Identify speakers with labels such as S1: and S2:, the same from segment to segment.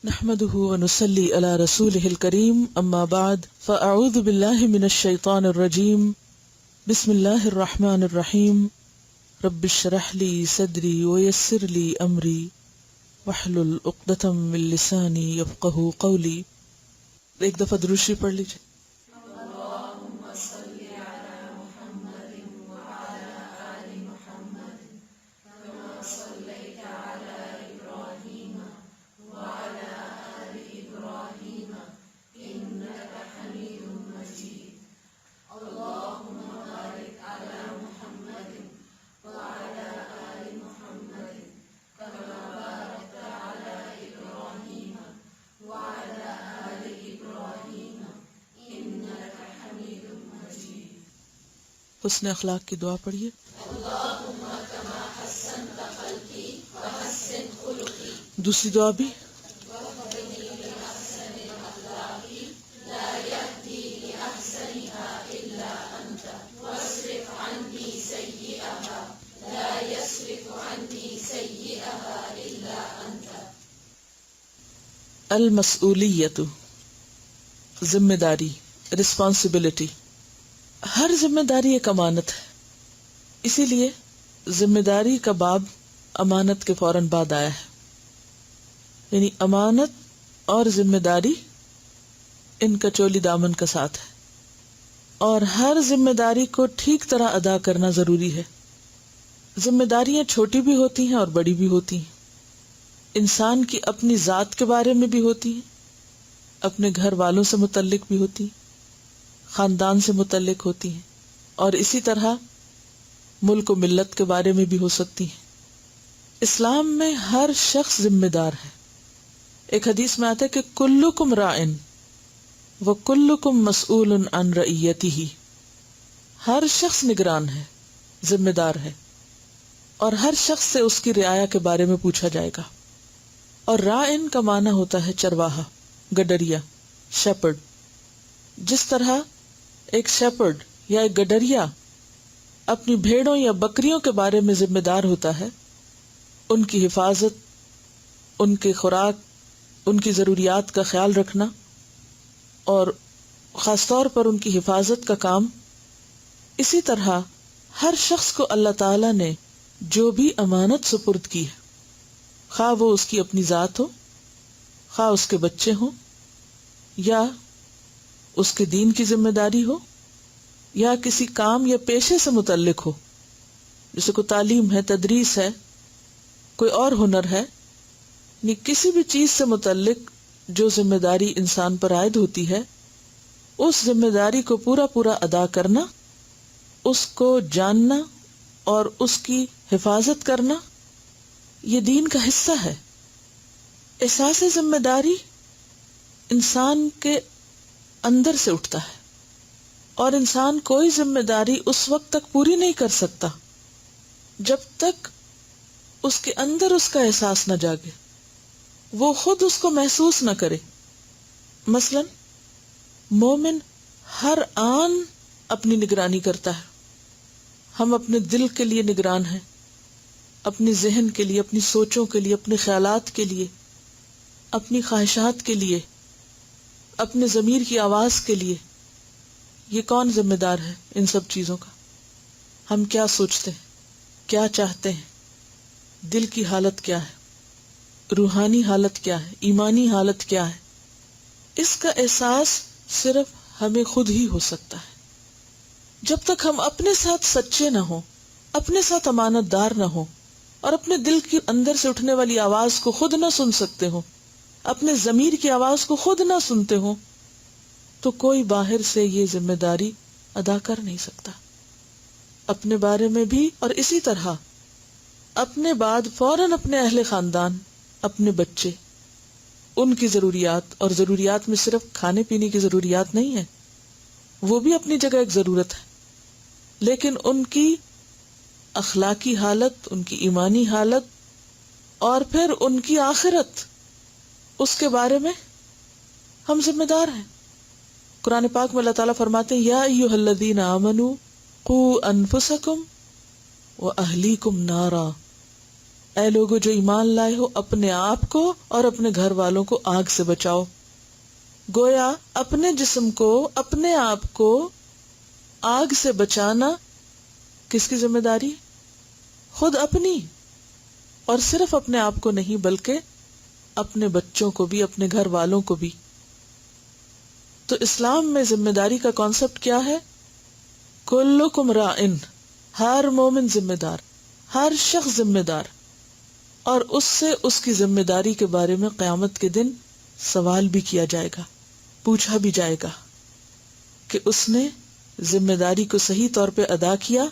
S1: نحمده ونصلي على رسوله الكريم اما بعد فاعوذ بالله من الشيطان الرجيم بسم الله الرحمن الرحيم رب اشرح لي صدري ويسر لي امري واحلل عقدة من لساني يفقهوا قولي. ایک دفعہ درود شریف پڑھ لیجیے. حسن اخلاق کی دعا پڑھیے. دوسری دعا بھی المسئولیت، ذمہ داری، رسپانسبلٹی. ہر ذمہ داری ایک امانت ہے، اسی لیے ذمہ داری کا باب امانت کے فوراً بعد آیا ہے. یعنی امانت اور ذمہ داری ان کا چولی دامن کا ساتھ ہے، اور ہر ذمہ داری کو ٹھیک طرح ادا کرنا ضروری ہے. ذمہ داریاں چھوٹی بھی ہوتی ہیں اور بڑی بھی ہوتی ہیں. انسان کی اپنی ذات کے بارے میں بھی ہوتی ہیں، اپنے گھر والوں سے متعلق بھی ہوتی ہیں، خاندان سے متعلق ہوتی ہیں، اور اسی طرح ملک و ملت کے بارے میں بھی ہو سکتی ہیں. اسلام میں ہر شخص ذمہ دار ہے. ایک حدیث میں آتا ہے کہ کلکم راعن وکلکم مسئول عن رعیتہ. ہر شخص نگران ہے، ذمہ دار ہے، اور ہر شخص سے اس کی رعایا کے بارے میں پوچھا جائے گا. اور راعن کا معنی ہوتا ہے چرواہا، گڈریا، شیپرڈ. جس طرح ایک شیپرڈ یا ایک گڈریا اپنی بھیڑوں یا بکریوں کے بارے میں ذمہ دار ہوتا ہے، ان کی حفاظت، ان کے خوراک، ان کی ضروریات کا خیال رکھنا، اور خاص طور پر ان کی حفاظت کا کام. اسی طرح ہر شخص کو اللہ تعالی نے جو بھی امانت سپرد کی ہے، خواہ وہ اس کی اپنی ذات ہو، خواہ اس کے بچے ہوں، یا اس کے دین کی ذمہ داری ہو، یا کسی کام یا پیشے سے متعلق ہو، جیسے کوئی تعلیم ہے، تدریس ہے، کوئی اور ہنر ہے، یعنی کسی بھی چیز سے متعلق جو ذمہ داری انسان پر عائد ہوتی ہے، اس ذمہ داری کو پورا پورا ادا کرنا، اس کو جاننا اور اس کی حفاظت کرنا، یہ دین کا حصہ ہے. احساس ذمہ داری انسان کے اندر سے اٹھتا ہے، اور انسان کوئی ذمہ داری اس وقت تک پوری نہیں کر سکتا جب تک اس کے اندر اس کا احساس نہ جاگے، وہ خود اس کو محسوس نہ کرے. مثلا مومن ہر آن اپنی نگرانی کرتا ہے. ہم اپنے دل کے لیے نگران ہیں، اپنی ذہن کے لیے، اپنی سوچوں کے لیے، اپنے خیالات کے لیے، اپنی خواہشات کے لیے، اپنے ضمیر کی آواز کے لیے. یہ کون ذمہ دار ہے ان سب چیزوں کا؟ ہم کیا سوچتے ہیں، کیا چاہتے ہیں، دل کی حالت کیا ہے، روحانی حالت کیا ہے، ایمانی حالت کیا ہے. اس کا احساس صرف ہمیں خود ہی ہو سکتا ہے. جب تک ہم اپنے ساتھ سچے نہ ہوں، اپنے ساتھ امانت دار نہ ہوں، اور اپنے دل کے اندر سے اٹھنے والی آواز کو خود نہ سن سکتے ہوں، اپنے ضمیر کی آواز کو خود نہ سنتے ہوں، تو کوئی باہر سے یہ ذمہ داری ادا کر نہیں سکتا. اپنے بارے میں بھی، اور اسی طرح اپنے بعد فوراً اپنے اہل خاندان، اپنے بچے، ان کی ضروریات. اور ضروریات میں صرف کھانے پینے کی ضروریات نہیں ہے، وہ بھی اپنی جگہ ایک ضرورت ہے، لیکن ان کی اخلاقی حالت، ان کی ایمانی حالت، اور پھر ان کی آخرت، اس کے بارے میں ہم ذمہ دار ہیں. قرآن پاک میں اللہ تعالیٰ فرماتے ہیں، یا ایھا الذین آمنوا قوا انفسکم واہلیکم نارا. اے لوگو جو ایمان لائے ہو اپنے آپ کو اور اپنے گھر والوں کو آگ سے بچاؤ. گویا اپنے جسم کو، اپنے آپ کو آگ سے بچانا کس کی ذمہ داری؟ خود اپنی. اور صرف اپنے آپ کو نہیں بلکہ اپنے بچوں کو بھی، اپنے گھر والوں کو بھی. تو اسلام میں ذمہ داری کا کانسیپٹ کیا ہے؟ کلکم راعن، ہر مومن ذمہ دار، ہر شخص ذمہ دار، اور اس سے اس کی ذمہ داری کے بارے میں قیامت کے دن سوال بھی کیا جائے گا، پوچھا بھی جائے گا کہ اس نے ذمہ داری کو صحیح طور پہ ادا کیا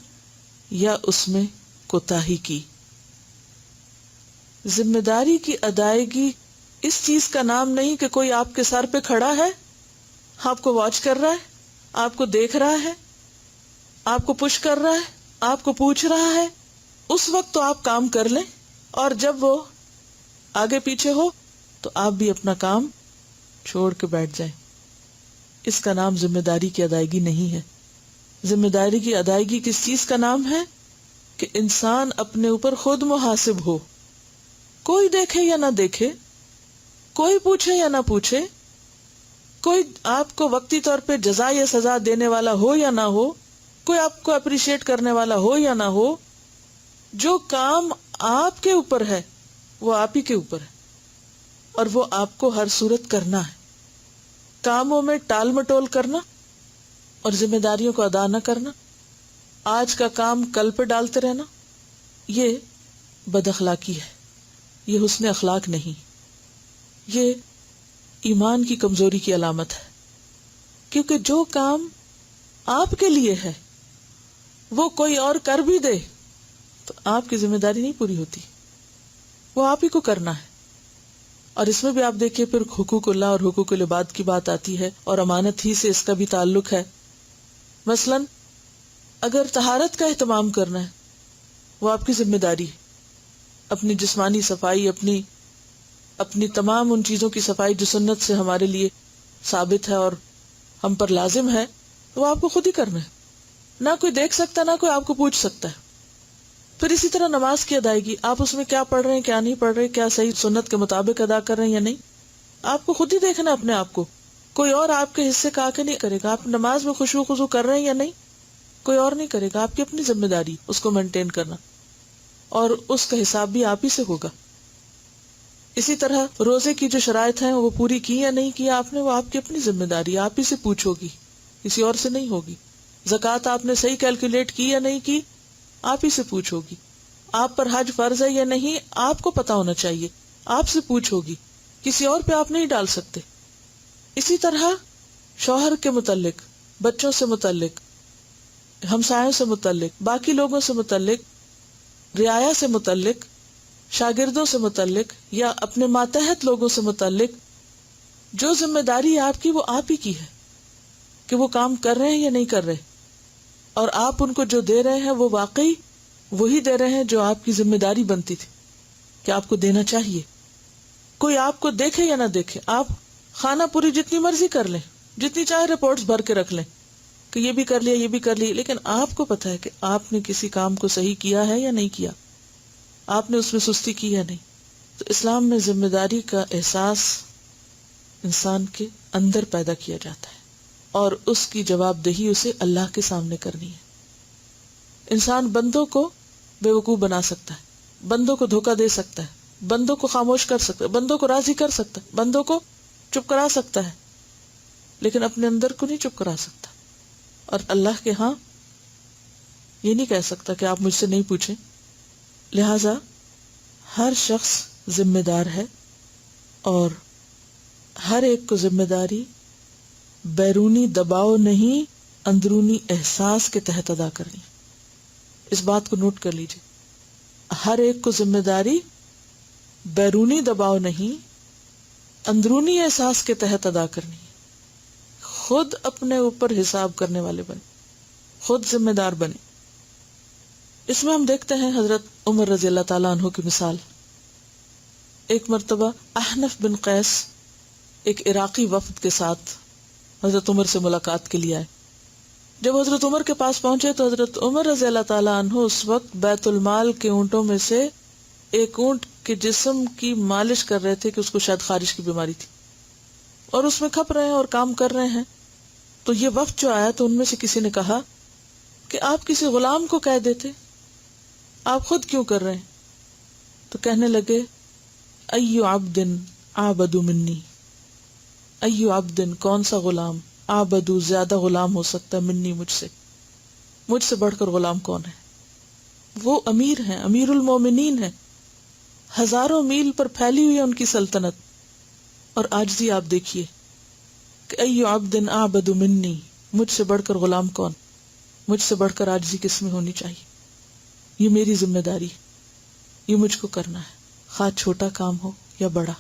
S1: یا اس میں کوتاہی کی. ذمہ داری کی ادائیگی اس چیز کا نام نہیں کہ کوئی آپ کے سر پہ کھڑا ہے، آپ کو واچ کر رہا ہے، آپ کو دیکھ رہا ہے، آپ کو پش کر رہا ہے، آپ کو پوچھ رہا ہے. اس وقت تو آپ کام کر لیں، اور جب وہ آگے پیچھے ہو تو آپ بھی اپنا کام چھوڑ کے بیٹھ جائیں. اس کا نام ذمہ داری کی ادائیگی نہیں ہے. ذمہ داری کی ادائیگی کس چیز کا نام ہے؟ کہ انسان اپنے اوپر خود محاسب ہو. کوئی دیکھے یا نہ دیکھے، کوئی پوچھے یا نہ پوچھے، کوئی آپ کو وقتی طور پہ جزا یا سزا دینے والا ہو یا نہ ہو، کوئی آپ کو اپریشیٹ کرنے والا ہو یا نہ ہو، جو کام آپ کے اوپر ہے وہ آپ ہی کے اوپر ہے، اور وہ آپ کو ہر صورت کرنا ہے. کاموں میں ٹال مٹول کرنا اور ذمہ داریوں کو ادا نہ کرنا، آج کا کام کل پہ ڈالتے رہنا، یہ بد اخلاقی ہے، یہ حسن اخلاق نہیں، یہ ایمان کی کمزوری کی علامت ہے. کیونکہ جو کام آپ کے لیے ہے وہ کوئی اور کر بھی دے تو آپ کی ذمہ داری نہیں پوری ہوتی، وہ آپ ہی کو کرنا ہے. اور اس میں بھی آپ دیکھیے پھر حقوق اللہ اور حقوق العباد کی بات آتی ہے، اور امانت ہی سے اس کا بھی تعلق ہے. مثلا اگر طہارت کا اہتمام کرنا ہے وہ آپ کی ذمہ داری ہے، اپنی جسمانی صفائی، اپنی تمام ان چیزوں کی صفائی جو سنت سے ہمارے لیے ثابت ہے اور ہم پر لازم ہے، وہ آپ کو خود ہی کرنا ہے. نہ کوئی دیکھ سکتا، نہ کوئی آپ کو پوچھ سکتا ہے. پھر اسی طرح نماز کی ادائیگی، آپ اس میں کیا پڑھ رہے ہیں، کیا نہیں پڑھ رہے، کیا صحیح سنت کے مطابق ادا کر رہے ہیں یا نہیں، آپ کو خود ہی دیکھنا اپنے آپ کو. کوئی اور آپ کے حصے کا کے نہیں کرے گا. آپ نماز میں خشوع خضوع کر رہے ہیں یا نہیں، کوئی اور نہیں کرے گا. آپ کی اپنی ذمہ داری اس کو مینٹین کرنا، اور اس کا حساب بھی آپ ہی سے ہوگا. اسی طرح روزے کی جو شرائط ہیں وہ پوری کی یا نہیں کی آپ نے، وہ آپ کی اپنی ذمہ داری، آپ ہی سے پوچھو گی، کسی اور سے نہیں ہوگی. زکوٰۃ آپ نے صحیح کیلکولیٹ کی یا نہیں کی، آپ ہی سے پوچھو گی. آپ پر حج فرض ہے یا نہیں، آپ کو پتا ہونا چاہیے، آپ سے پوچھو گی، کسی اور پہ آپ نہیں ڈال سکتے. اسی طرح شوہر کے متعلق، بچوں سے متعلق، ہمسایوں سے متعلق، باقی لوگوں سے متعلق، رعایا سے متعلق، شاگردوں سے متعلق یا اپنے ماتحت لوگوں سے متعلق جو ذمہ داری آپ کی، وہ آپ ہی کی ہے کہ وہ کام کر رہے ہیں یا نہیں کر رہے، اور آپ ان کو جو دے رہے ہیں وہ واقعی وہی دے رہے ہیں جو آپ کی ذمہ داری بنتی تھی کہ آپ کو دینا چاہیے. کوئی آپ کو دیکھے یا نہ دیکھے، آپ خانہ پوری جتنی مرضی کر لیں، جتنی چاہے رپورٹس بھر کے رکھ لیں کہ یہ بھی کر لیا، یہ بھی کر لیا، لیکن آپ کو پتا ہے کہ آپ نے کسی کام کو صحیح کیا ہے یا نہیں کیا، آپ نے اس میں سستی کی یا نہیں. تو اسلام میں ذمہ داری کا احساس انسان کے اندر پیدا کیا جاتا ہے، اور اس کی جواب دہی اسے اللہ کے سامنے کرنی ہے. انسان بندوں کو بے وقوف بنا سکتا ہے، بندوں کو دھوکہ دے سکتا ہے، بندوں کو خاموش کر سکتا ہے، بندوں کو راضی کر سکتا ہے، بندوں کو چپ کرا سکتا ہے، لیکن اپنے اندر کو نہیں چپ کرا سکتا. اور اللہ کے ہاں یہ نہیں کہہ سکتا کہ آپ مجھ سے نہیں پوچھیں. لہذا ہر شخص ذمہ دار ہے، اور ہر ایک کو ذمہ داری بیرونی دباؤ نہیں، اندرونی احساس کے تحت ادا کرنی. اس بات کو نوٹ کر لیجیے، ہر ایک کو ذمہ داری بیرونی دباؤ نہیں، اندرونی احساس کے تحت ادا کرنی ہے. خود اپنے اوپر حساب کرنے والے بنے، خود ذمہ دار بنے. اس میں ہم دیکھتے ہیں حضرت عمر رضی اللہ تعالیٰ عنہ کی مثال. ایک مرتبہ احنف بن قیس ایک عراقی وفد کے ساتھ حضرت عمر سے ملاقات کے لیے آئے. جب حضرت عمر کے پاس پہنچے تو حضرت عمر رضی اللہ تعالیٰ عنہ اس وقت بیت المال کے اونٹوں میں سے ایک اونٹ کے جسم کی مالش کر رہے تھے کہ اس کو شاید خارش کی بیماری تھی، اور اس میں کھپ رہے ہیں اور کام کر رہے ہیں. تو یہ وفد جو آیا تو ان میں سے کسی نے کہا کہ آپ کسی غلام کو کہہ دیتے، آپ خود کیوں کر رہے ہیں؟ تو کہنے لگے ایو عبد عابد منی، ایو عبد کون سا غلام، عابد زیادہ غلام ہو سکتا ہے، منی مجھ سے بڑھ کر غلام کون ہے؟ وہ امیر ہیں، امیر المومنین ہیں، ہزاروں میل پر پھیلی ہوئی ہے ان کی سلطنت. اور عاجزی آپ دیکھیے کہ ایو عبد اعبد منی، مجھ سے بڑھ کر غلام کون، مجھ سے بڑھ کر عاجزی کس میں ہونی چاہیے. یہ میری ذمہ داری، یہ مجھ کو کرنا ہے، خواہ چھوٹا کام ہو یا بڑا.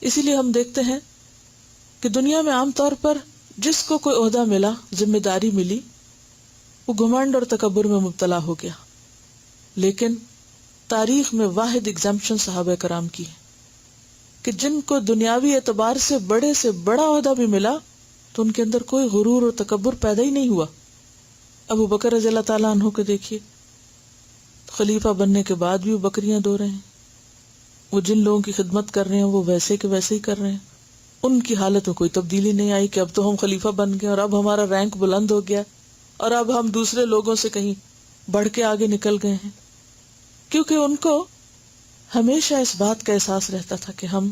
S1: اسی لیے ہم دیکھتے ہیں کہ دنیا میں عام طور پر جس کو کوئی عہدہ ملا، ذمہ داری ملی، وہ گھمنڈ اور تکبر میں مبتلا ہو گیا. لیکن تاریخ میں واحد ایگزمپشن صحابہ کرام کی ہے کہ جن کو دنیاوی اعتبار سے بڑے سے بڑا عہدہ بھی ملا تو ان کے اندر کوئی غرور اور تکبر پیدا ہی نہیں ہوا. ابو بکر رضی اللہ تعالیٰ عنہ کو دیکھیے، خلیفہ بننے کے بعد بھی وہ بکریاں دو رہے ہیں، وہ جن لوگوں کی خدمت کر رہے ہیں وہ ویسے کے ویسے ہی کر رہے ہیں. ان کی حالت میں کوئی تبدیلی نہیں آئی کہ اب تو ہم خلیفہ بن گئے اور اب ہمارا رینک بلند ہو گیا اور اب ہم دوسرے لوگوں سے کہیں بڑھ کے آگے نکل گئے ہیں. کیونکہ ان کو ہمیشہ اس بات کا احساس رہتا تھا کہ ہم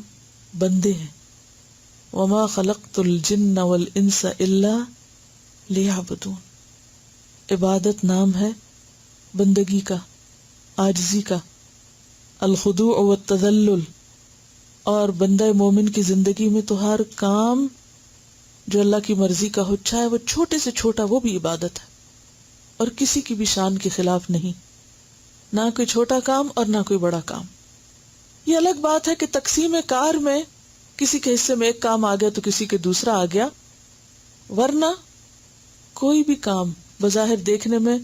S1: بندے ہیں. وما خلقت الجن والانس الا لیعبدون. عبادت نام ہے بندگی کا، عاجزی کا، الخضوع والتذلل. اور بندہ مومن کی زندگی میں تو ہر کام جو اللہ کی مرضی کا ہو، چاہے وہ چھوٹے سے چھوٹا، وہ بھی عبادت ہے اور کسی کی بھی شان کے خلاف نہیں، نہ کوئی چھوٹا کام اور نہ کوئی بڑا کام. یہ الگ بات ہے کہ تقسیم کار میں کسی کے حصے میں ایک کام آ گیا تو کسی کے دوسرا آ گیا، ورنہ کوئی بھی کام بظاہر دیکھنے میں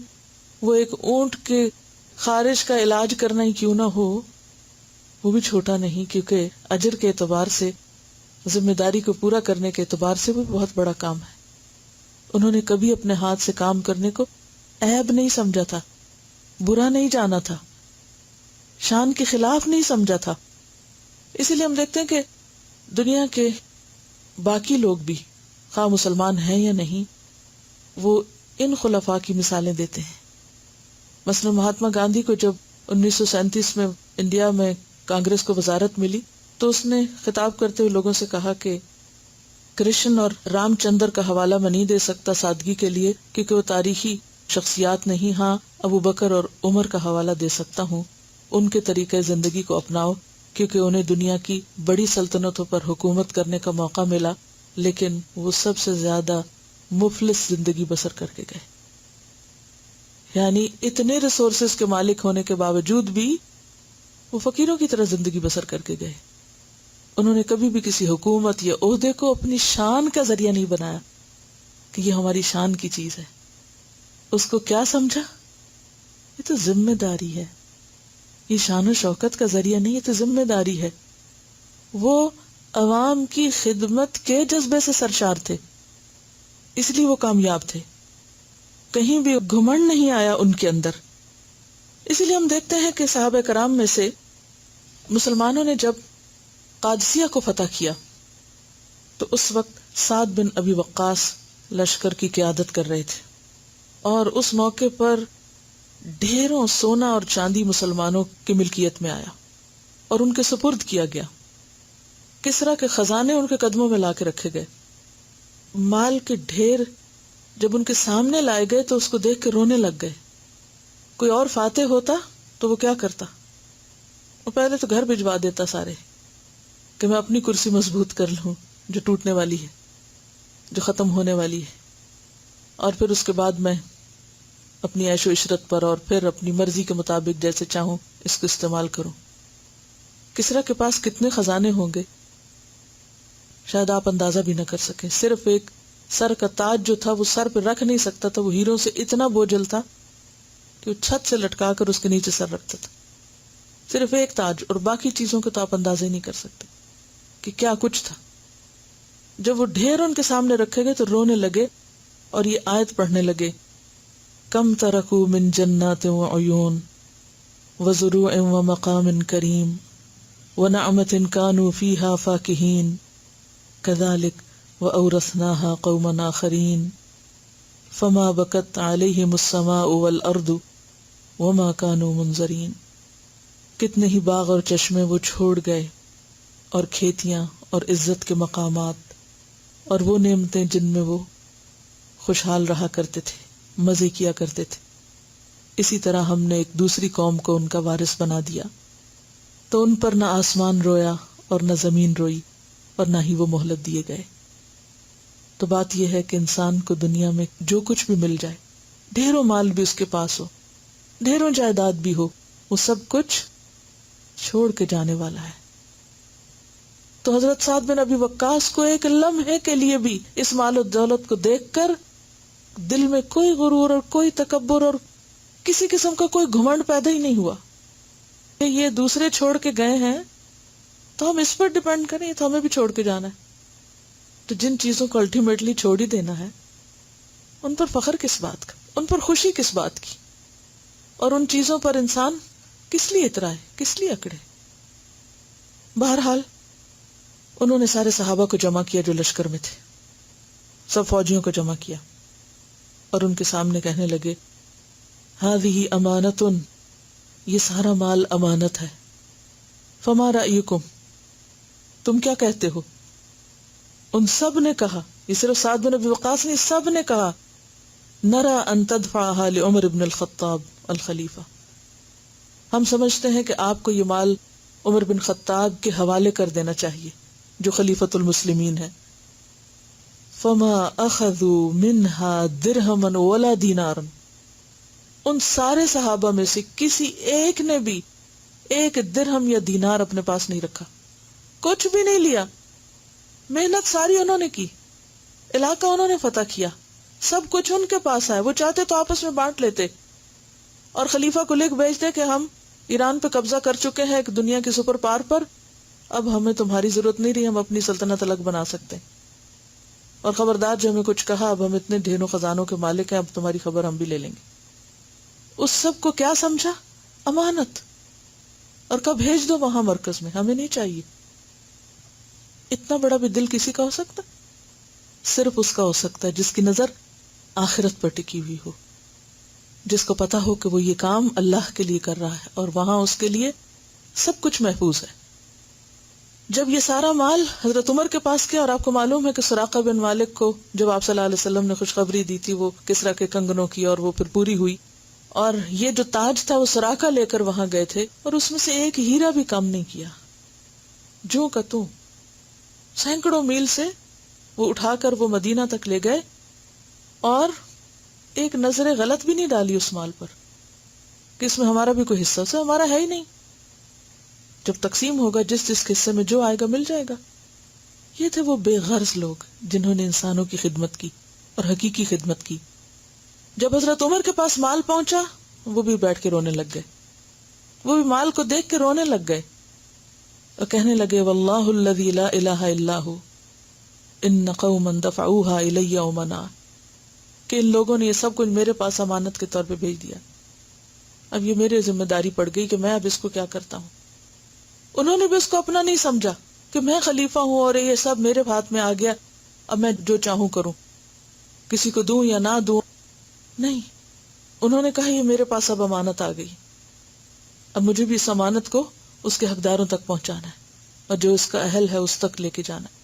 S1: وہ ایک اونٹ کے خارش کا علاج کرنا ہی کیوں نہ ہو، وہ بھی چھوٹا نہیں، کیونکہ اجر کے اعتبار سے، ذمہ داری کو پورا کرنے کے اعتبار سے بھی بہت بڑا کام ہے. انہوں نے کبھی اپنے ہاتھ سے کام کرنے کو عیب نہیں سمجھا تھا، برا نہیں جانا تھا، شان کے خلاف نہیں سمجھا تھا. اسی لیے ہم دیکھتے ہیں کہ دنیا کے باقی لوگ بھی، خواہ مسلمان ہیں یا نہیں، وہ ان خلفاء کی مثالیں دیتے ہیں. مثلا مہاتما گاندھی کو جب 1937 میں انڈیا میں کانگریس کو وزارت ملی تو اس نے خطاب کرتے ہوئے لوگوں سے کہا کہ کرشن اور رام چندر کا حوالہ میں نہیں دے سکتا سادگی کے لیے کیونکہ وہ تاریخی شخصیات نہیں، ہاں ابو بکر اور عمر کا حوالہ دے سکتا ہوں. ان کے طریقہ زندگی کو اپناؤ کیونکہ انہیں دنیا کی بڑی سلطنتوں پر حکومت کرنے کا موقع ملا، لیکن وہ سب سے زیادہ مفلس زندگی بسر کر کے گئے. یعنی اتنے ریسورسز کے مالک ہونے کے باوجود بھی وہ فقیروں کی طرح زندگی بسر کر کے گئے. انہوں نے کبھی بھی کسی حکومت یا عہدے کو اپنی شان کا ذریعہ نہیں بنایا کہ یہ ہماری شان کی چیز ہے. اس کو کیا سمجھا؟ یہ تو ذمہ داری ہے، یہ شان و شوکت کا ذریعہ نہیں، یہ تو ذمہ داری ہے. وہ عوام کی خدمت کے جذبے سے سرشار تھے، اس لیے وہ کامیاب تھے، کہیں بھی گھمنڈ نہیں آیا ان کے اندر. اسی لیے ہم دیکھتے ہیں کہ صحابہ کرام میں سے مسلمانوں نے جب قادسیہ کو فتح کیا تو اس وقت سعد بن ابی وقاص لشکر کی قیادت کر رہے تھے، اور اس موقع پر ڈھیروں سونا اور چاندی مسلمانوں کی ملکیت میں آیا اور ان کے سپرد کیا گیا. کسرا کے خزانے ان کے قدموں میں لا کے رکھے گئے. مال کے ڈھیر جب ان کے سامنے لائے گئے تو اس کو دیکھ کے رونے لگ گئے. کوئی اور فاتح ہوتا تو وہ کیا کرتا؟ وہ پہلے تو گھر بھجوا دیتا سارے کہ میں اپنی کرسی مضبوط کر لوں جو ٹوٹنے والی ہے، جو ختم ہونے والی ہے، اور پھر اس کے بعد میں اپنی عیش و عشرت پر اور پھر اپنی مرضی کے مطابق جیسے چاہوں اس کو استعمال کروں. کسرا کے پاس کتنے خزانے ہوں گے شاید آپ اندازہ بھی نہ کر سکیں. صرف ایک سر کا تاج جو تھا وہ سر پہ رکھ نہیں سکتا تھا، وہ ہیروں سے اتنا بوجھل تھا کہ وہ چھت سے لٹکا کر اس کے نیچے سر رکھتا تھا. صرف ایک تاج، اور باقی چیزوں کو تو آپ اندازہ ہی نہیں کر سکتے کہ کیا کچھ تھا. جب وہ ڈھیر ان کے سامنے رکھے گئے تو رونے لگے اور یہ آیت پڑھنے لگے، کم ترکو من جنات و عیون وزروع ومقام کریم ونعمت كانوا فيها فاكهين كذلك وأورثناها قوما آخرين فما بكت عليهم السماء والأرض وما كانوا منظرين. کتنے ہی باغ اور چشمے وہ چھوڑ گئے، اور کھیتیاں اور عزت کے مقامات اور وہ نعمتیں جن میں وہ خوشحال رہا کرتے تھے، مزے کیا کرتے تھے. اسی طرح ہم نے ایک دوسری قوم کو ان کا وارث بنا دیا، تو ان پر نہ آسمان رویا اور نہ زمین روئی اور نہ ہی وہ مہلت دیے گئے. تو بات یہ ہے کہ انسان کو دنیا میں جو کچھ بھی مل جائے، ڈھیروں مال بھی اس کے پاس ہو، ڈھیروں جائیداد بھی ہو، وہ سب کچھ چھوڑ کے جانے والا ہے. تو حضرت سعد بن ابی وقاص کو ایک لمحے کے لیے بھی اس مال و دولت کو دیکھ کر دل میں کوئی غرور اور کوئی تکبر اور کسی قسم کا کوئی گھمنڈ پیدا ہی نہیں ہوا کہ یہ دوسرے چھوڑ کے گئے ہیں تو ہم اس پر ڈیپینڈ کریں، تو ہمیں بھی چھوڑ کے جانا ہے. تو جن چیزوں کو الٹیمیٹلی چھوڑ ہی دینا ہے ان پر فخر کس بات کا، ان پر خوشی کس بات کی، اور ان چیزوں پر انسان کس لیے اترائے، کس لیے اکڑے. بہرحال انہوں نے سارے صحابہ کو جمع کیا جو لشکر میں تھے، سب فوجیوں کو جمع کیا اور ان کے سامنے کہنے لگے ہذہ امانۃ، یہ سارا مال امانت ہے. فما رأیکم، تم کیا کہتے ہو؟ ان سب نے کہا، یہ صرف سعد بن ابی وقاص نہیں، سب نے کہا نرى ان تدفعها لعمر بن الخطاب الخلیفہ، ہم سمجھتے ہیں کہ آپ کو یہ مال عمر بن خطاب کے حوالے کر دینا چاہیے جو خلیفۃ المسلمین ہے. فما اخذوا منها درہما ولا دینارا، ان سارے صحابہ میں سے کسی ایک نے بھی ایک درہم یا دینار اپنے پاس نہیں رکھا، کچھ بھی نہیں لیا. محنت ساری انہوں نے کی، علاقہ انہوں نے فتح کیا، سب کچھ ان کے پاس ہے. وہ چاہتے تو آپس میں بانٹ لیتے اور خلیفہ کو لکھ بھیجتے کہ ہم ایران پہ قبضہ کر چکے ہیں ایک دنیا کی سپر پاور پر، اب ہمیں تمہاری ضرورت نہیں رہی، ہم اپنی سلطنت الگ بنا سکتے ہیں، اور خبردار جو ہمیں کچھ کہا، اب ہم اتنے ڈھیروں خزانوں کے مالک ہیں، اب تمہاری خبر ہم بھی لے لیں گے. اس سب کو کیا سمجھا؟ امانت. اور کب بھیج دو وہاں مرکز میں، ہمیں نہیں چاہیے. اتنا بڑا بھی دل کسی کا ہو سکتا؟ صرف اس کا ہو سکتا ہے جس کی نظر آخرت پر ٹکی ہوئی ہو، جس کو پتا ہو کہ وہ یہ کام اللہ کے لیے کر رہا ہے اور وہاں اس کے لیے سب کچھ محفوظ ہے. جب یہ سارا مال حضرت عمر کے پاس کیا، اور آپ کو معلوم ہے کہ سراقہ بن مالک کو جب آپ صلی اللہ علیہ وسلم نے خوشخبری دی تھی وہ کسریٰ کے کنگنوں کی، اور وہ پھر پوری ہوئی، اور یہ جو تاج تھا وہ سراقہ لے کر وہاں گئے تھے، اور اس میں سے ایک ہیرا بھی کم نہیں کیا، جو کا توں سینکڑوں میل سے وہ اٹھا کر وہ مدینہ تک لے گئے، اور ایک نظر غلط بھی نہیں ڈالی اس مال پر کہ اس میں ہمارا بھی کوئی حصہ، سے ہمارا ہے ہی نہیں، جب تقسیم ہوگا جس جس حصے میں جو آئے گا مل جائے گا. یہ تھے وہ بے غرض لوگ جنہوں نے انسانوں کی خدمت کی اور حقیقی خدمت کی. جب حضرت عمر کے پاس مال پہنچا وہ بھی بیٹھ کے رونے لگ گئے، وہ بھی مال کو دیکھ کے رونے لگ گئے اور کہنے لگے واللہ الذی لا الہ الا ہو ان قوما دفعوها الی ومنع، کہ ان لوگوں نے یہ سب کچھ میرے پاس امانت کے طور پہ بھیج دیا، اب یہ میرے ذمہ داری پڑ گئی کہ میں اب اس کو کیا کرتا ہوں. انہوں نے بھی اس کو اپنا نہیں سمجھا کہ میں خلیفہ ہوں اور یہ سب میرے ہاتھ میں آ گیا، اب میں جو چاہوں کروں، کسی کو دوں یا نہ دوں. نہیں، انہوں نے کہا یہ میرے پاس اب امانت آ گئی، اب مجھے بھی اس امانت کو اس کے حقداروں تک پہنچانا ہے اور جو اس کا اہل ہے اس تک لے کے جانا ہے.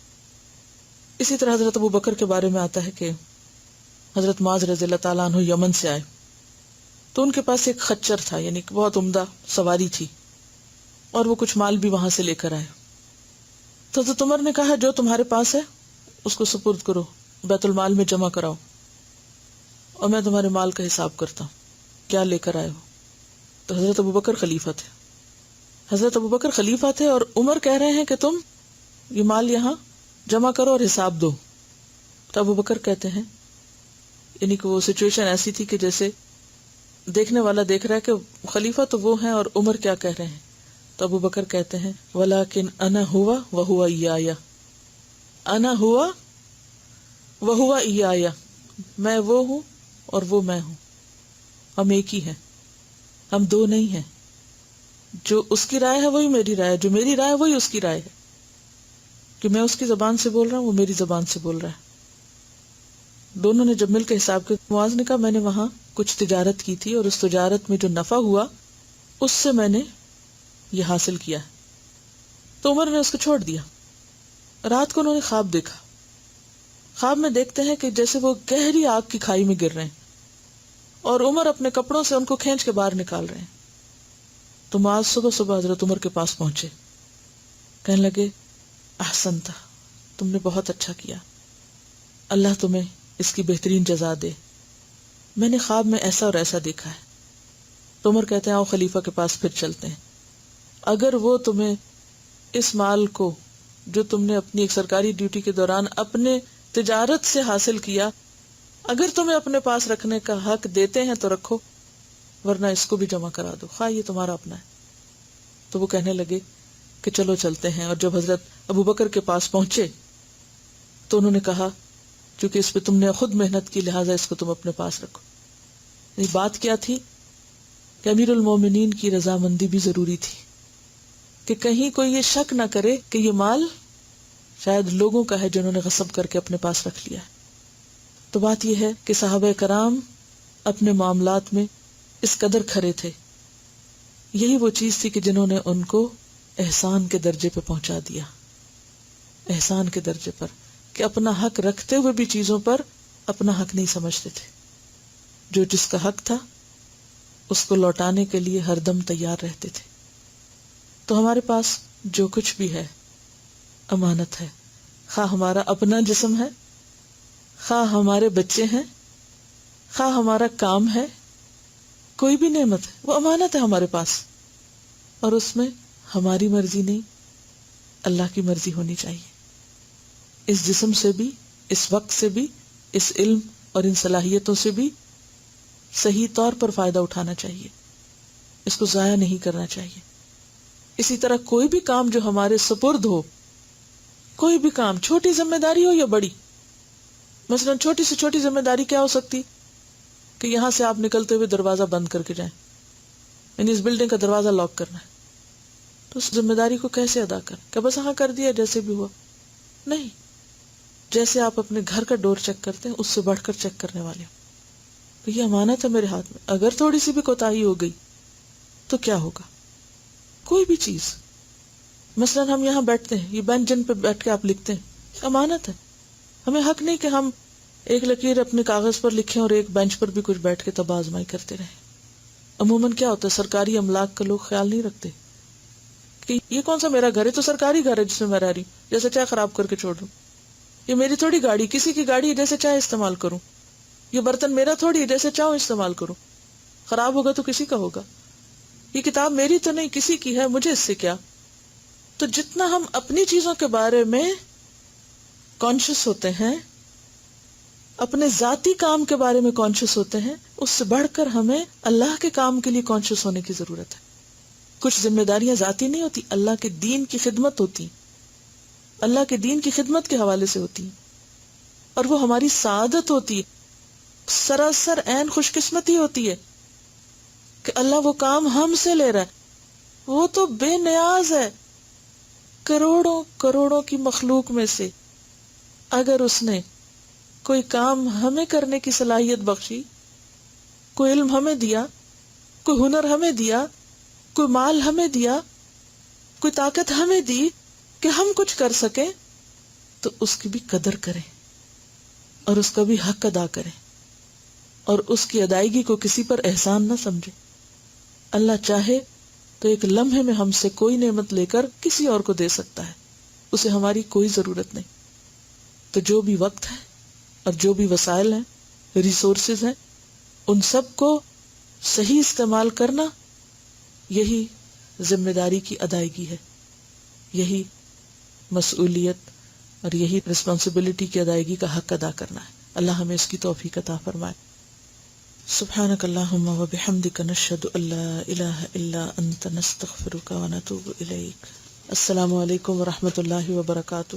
S1: اسی طرح حضرت ابو بکر کے بارے میں آتا ہے کہ حضرت معاذ رضی اللہ تعالیٰ عنہ یمن سے آئے تو ان کے پاس ایک خچر تھا، یعنی بہت عمدہ سواری تھی، اور وہ کچھ مال بھی وہاں سے لے کر آئے. تو حضرت عمر نے کہا جو تمہارے پاس ہے اس کو سپرد کرو، بیت المال میں جمع کراؤ، اور میں تمہارے مال کا حساب کرتا ہوں کیا لے کر آئے ہو. تو حضرت ابوبکر خلیفہ تھے، حضرت ابوبکر خلیفہ تھے اور عمر کہہ رہے ہیں کہ تم یہ مال یہاں جمع کرو اور حساب دو. تو ابوبکر کہتے ہیں، یعنی کہ وہ سچویشن ایسی تھی کہ جیسے دیکھنے والا دیکھ رہا ہے کہ خلیفہ تو وہ ہیں اور عمر کیا کہہ رہے ہیں. تو ابوبکر کہتے ہیں ولیکن انا ہوا وہو ایایا، انا ہوا وہو ایایا، میں وہ ہوں اور وہ میں ہوں، ہم ایک ہی ہیں، ہم دو نہیں ہیں. جو اس کی رائے ہے وہی میری رائے ہے، جو میری رائے ہے وہی اس کی رائے ہے، کہ میں اس کی زبان سے بول رہا ہوں، وہ میری زبان سے بول رہا ہے. دونوں نے جب مل کے حساب کے، معاذ نے کہا میں نے وہاں کچھ تجارت کی تھی اور اس تجارت میں جو نفع ہوا اس سے میں نے یہ حاصل کیا. تو عمر نے اس کو چھوڑ دیا. رات کو انہوں نے خواب دیکھا. خواب میں دیکھتے ہیں کہ جیسے وہ گہری آگ کی کھائی میں گر رہے ہیں اور عمر اپنے کپڑوں سے ان کو کھینچ کے باہر نکال رہے ہیں. تو معاذ صبح صبح حضرت عمر کے پاس پہنچے، کہنے لگے احسنت، تم نے بہت اچھا کیا، اللہ تمہیں اس کی بہترین جزا دے، میں نے خواب میں ایسا اور ایسا دیکھا ہے. تو عمر کہتے ہیں آؤ خلیفہ کے پاس پھر چلتے ہیں، اگر وہ تمہیں اس مال کو جو تم نے اپنی ایک سرکاری ڈیوٹی کے دوران اپنے تجارت سے حاصل کیا، اگر تمہیں اپنے پاس رکھنے کا حق دیتے ہیں تو رکھو، ورنہ اس کو بھی جمع کرا دو، خواہ یہ تمہارا اپنا ہے. تو وہ کہنے لگے کہ چلو چلتے ہیں. اور جب حضرت ابو بکر کے پاس پہنچے تو انہوں نے کہا چونکہ اس پہ تم نے خود محنت کی لہٰذا اس کو تم اپنے پاس رکھو. یہ بات کیا تھی کہ امیر المومنین کی رضامندی بھی ضروری تھی، کہ کہیں کوئی یہ شک نہ کرے کہ یہ مال شاید لوگوں کا ہے جنہوں نے غصب کر کے اپنے پاس رکھ لیا. تو بات یہ ہے کہ صحابہ کرام اپنے معاملات میں اس قدر کھرے تھے. یہی وہ چیز تھی کہ جنہوں نے ان کو احسان کے درجے پہ پہنچا دیا، احسان کے درجے پر، کہ اپنا حق رکھتے ہوئے بھی چیزوں پر اپنا حق نہیں سمجھتے تھے. جو جس کا حق تھا اس کو لوٹانے کے لیے ہر دم تیار رہتے تھے. تو ہمارے پاس جو کچھ بھی ہے امانت ہے، خواہ ہمارا اپنا جسم ہے، خواہ ہمارے بچے ہیں، خواہ ہمارا کام ہے، کوئی بھی نعمت ہے وہ امانت ہے ہمارے پاس، اور اس میں ہماری مرضی نہیں اللہ کی مرضی ہونی چاہیے. اس جسم سے بھی، اس وقت سے بھی، اس علم اور ان صلاحیتوں سے بھی صحیح طور پر فائدہ اٹھانا چاہیے، اس کو ضائع نہیں کرنا چاہیے. اسی طرح کوئی بھی کام جو ہمارے سپرد ہو، کوئی بھی کام، چھوٹی ذمہ داری ہو یا بڑی، مثلا چھوٹی سے چھوٹی ذمہ داری کیا ہو سکتی کہ یہاں سے آپ نکلتے ہوئے دروازہ بند کر کے جائیں، یعنی اس بلڈنگ کا دروازہ لاک کرنا ہے. تو اس ذمہ داری کو کیسے ادا کریں؟ کہ بس ہاں کر دیا جیسے بھی ہوا؟ نہیں، جیسے آپ اپنے گھر کا ڈور چیک کرتے ہیں اس سے بڑھ کر چیک کرنے والے ہو. تو یہ امانت ہے میرے ہاتھ میں، اگر تھوڑی سی بھی کوتاہی ہو گئی تو کیا ہوگا؟ کوئی بھی چیز، مثلا ہم یہاں بیٹھتے ہیں، یہ بینچ جن پہ بیٹھ کے آپ لکھتے ہیں، امانت ہے. ہمیں حق نہیں کہ ہم ایک لکیر اپنے کاغذ پر لکھیں اور ایک بینچ پر بھی کچھ بیٹھ کے تباہ آزمائی کرتے رہیں. عموماً کیا ہوتا ہے، سرکاری املاک کا لوگ خیال نہیں رکھتے کہ یہ کون سا میرا گھر ہے، تو سرکاری گھر ہے جس میں میں رہ رہی ہوں، جیسے چاہے خراب کر کے چھوڑ دوں. یہ میری تھوڑی گاڑی، کسی کی گاڑی ہے، جیسے چاہے استعمال کروں. یہ برتن میرا تھوڑی ہے، جیسے چاہوں استعمال کروں. خراب ہوگا تو کسی کا ہوگا. یہ کتاب میری تو نہیں، کسی کی ہے، مجھے اس سے کیا. تو جتنا ہم اپنی چیزوں کے بارے میں کانشیس ہوتے ہیں، اپنے ذاتی کام کے بارے میں کانشیس ہوتے ہیں، اس سے بڑھ کر ہمیں اللہ کے کام کے لیے کانشیس ہونے کی ضرورت ہے. کچھ ذمہ داریاں ذاتی نہیں ہوتی، اللہ کے دین کی خدمت ہوتی، اللہ کے دین کی خدمت کے حوالے سے ہوتی، اور وہ ہماری سعادت ہوتی ہے. سراسر عین خوش قسمتی ہوتی ہے کہ اللہ وہ کام ہم سے لے رہا ہے. وہ تو بے نیاز ہے، کروڑوں کروڑوں کی مخلوق میں سے اگر اس نے کوئی کام ہمیں کرنے کی صلاحیت بخشی، کوئی علم ہمیں دیا، کوئی ہنر ہمیں دیا، کوئی مال ہمیں دیا، کوئی طاقت ہمیں دی کہ ہم کچھ کر سکیں، تو اس کی بھی قدر کریں اور اس کا بھی حق ادا کریں، اور اس کی ادائیگی کو کسی پر احسان نہ سمجھے. اللہ چاہے تو ایک لمحے میں ہم سے کوئی نعمت لے کر کسی اور کو دے سکتا ہے، اسے ہماری کوئی ضرورت نہیں. تو جو بھی وقت ہے اور جو بھی وسائل ہیں، ریسورسز ہیں، ان سب کو صحیح استعمال کرنا، یہی ذمہ داری کی ادائیگی ہے، یہی مسئولیت اور یہی رسپانسبلٹی کی ادائیگی کا حق ادا کرنا ہے. اللہ ہمیں اس کی توفیق عطا فرمائے. سبحانک اللہم و بحمدک، نشہد ان لا الہ الا انت، نستغفرک و نتوب الیک. السلام علیکم و رحمۃ اللہ وبرکاتہ.